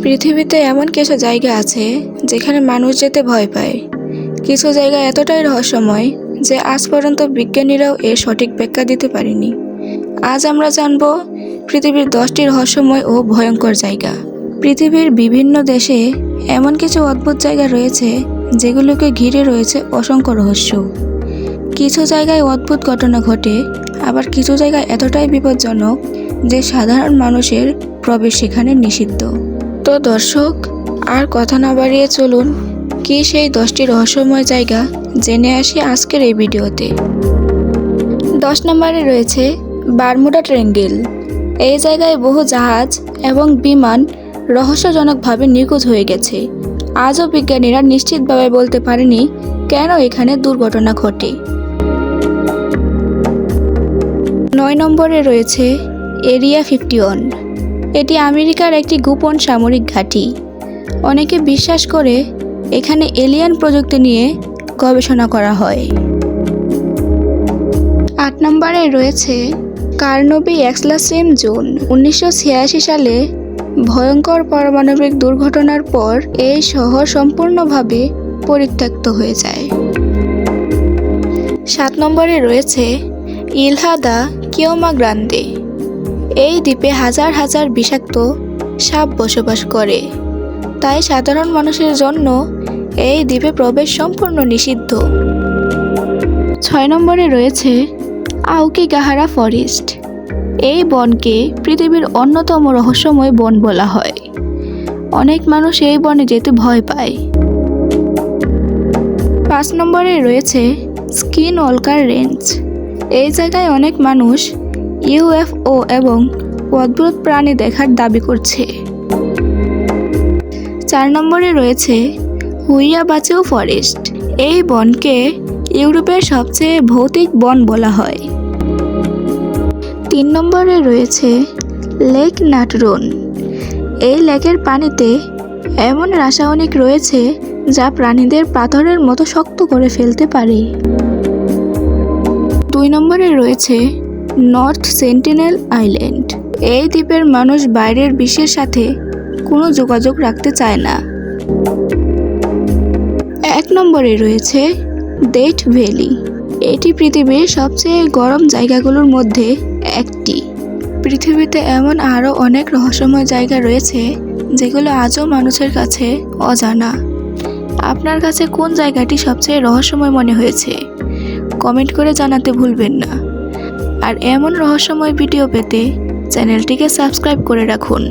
পৃথিবীতে এমন কিছু জায়গা আছে যেখানে মানুষ যেতে ভয় পায়। কিছু জায়গা এতটাই রহস্যময় যে আজ পর্যন্ত বিজ্ঞানীরাও এর সঠিক ব্যাখ্যা দিতে পারেনি। আজ আমরা জানব পৃথিবীর 10টি রহস্যময় ও ভয়ঙ্কর জায়গা। পৃথিবীর বিভিন্ন দেশে এমন কিছু অদ্ভুত জায়গা রয়েছে যেগুলোকে ঘিরে রয়েছে অসংখ্য রহস্য। কিছু জায়গায় অদ্ভুত ঘটনা ঘটে, আবার কিছু জায়গা এতটাই বিপজ্জনক যে সাধারণ মানুষের প্রবেশ সেখানে নিষিদ্ধ। তো দর্শক, আর কথা না বাড়িয়ে চলুন কি সেই 10টি রহস্যময় জায়গা জেনে আসি আজকের এই ভিডিওতে। 10 নম্বরে রয়েছে বারমুডা ট্রায়াঙ্গেল। এই জায়গায় বহু জাহাজ এবং বিমান রহস্যজনকভাবে নিখোঁজ হয়ে গেছে। আজও বিজ্ঞানীরা নিশ্চিতভাবে বলতে পারেনি কেন এখানে দুর্ঘটনা ঘটে। 9 নম্বরে রয়েছে এরিয়া 51। এটি আমেরিকার একটি গোপন সামরিক ঘাঁটি। অনেকে বিশ্বাস করে এখানে এলিয়েন প্রযুক্তি নিয়ে গবেষণা করা হয়। 8 নম্বরে রয়েছে কার্নবি এক্সপ্লোসিভ জোন। 1986 সালে ভয়ঙ্কর পারমাণবিক দুর্ঘটনার পর এই শহর সম্পূর্ণভাবে পরিত্যক্ত হয়ে যায়। 7 নম্বরে রয়েছে ইলহা দা কিওমা গ্রান্দে। এই দ্বীপে হাজার হাজার বিষাক্ত সাপ বসবাস করে, তাই সাধারণ মানুষের জন্য এই দ্বীপে প্রবেশ সম্পূর্ণ নিষিদ্ধ। 6 নম্বরে রয়েছে আউকিগাহারা ফরেস্ট। এই বনকে পৃথিবীর অন্যতম রহস্যময় বন বলা হয়। অনেক মানুষ এই বনে যেতে ভয় পায়। 5 নম্বরে রয়েছে স্কিন ওয়াল্কার রেঞ্জ। এই জায়গায় অনেক মানুষ ইউএফও এবং অদ্ভুত প্রাণী দেখার দাবি করছে। 4 নম্বরে রয়েছে হুইয়াবাচু ফরেস্ট। এই বনকে ইউরোপের সবচেয়ে ভৌতিক বন বলা হয়। 3 নম্বরে রয়েছে লেক নাটরন। এই লেকের পানিতে এমন রাসায়নিক রয়েছে যা প্রাণীদের পাথরের মতো শক্ত করে ফেলতে পারে। 2 নম্বরে রয়েছে নর্থ সেন্টিনেল আইল্যান্ড। এই দ্বীপের মানুষ বাইরের বিশ্বের সাথে কোনো যোগাযোগ রাখতে চায় না। 1 নম্বরে রয়েছে ডেথ ভ্যালি। এটি পৃথিবীর সবচেয়ে গরম জায়গাগুলোর মধ্যে একটি। পৃথিবীতে এমন আরও অনেক রহস্যময় জায়গা রয়েছে যেগুলো আজও মানুষের কাছে অজানা। আপনার কাছে কোন জায়গাটি সবচেয়ে রহস্যময় মনে হয়েছে কমেন্ট করে জানাতে ভুলবেন না। আর এমন রহস্যময় ভিডিও পেতে চ্যানেলটিকে সাবস্ক্রাইব করে রাখুন।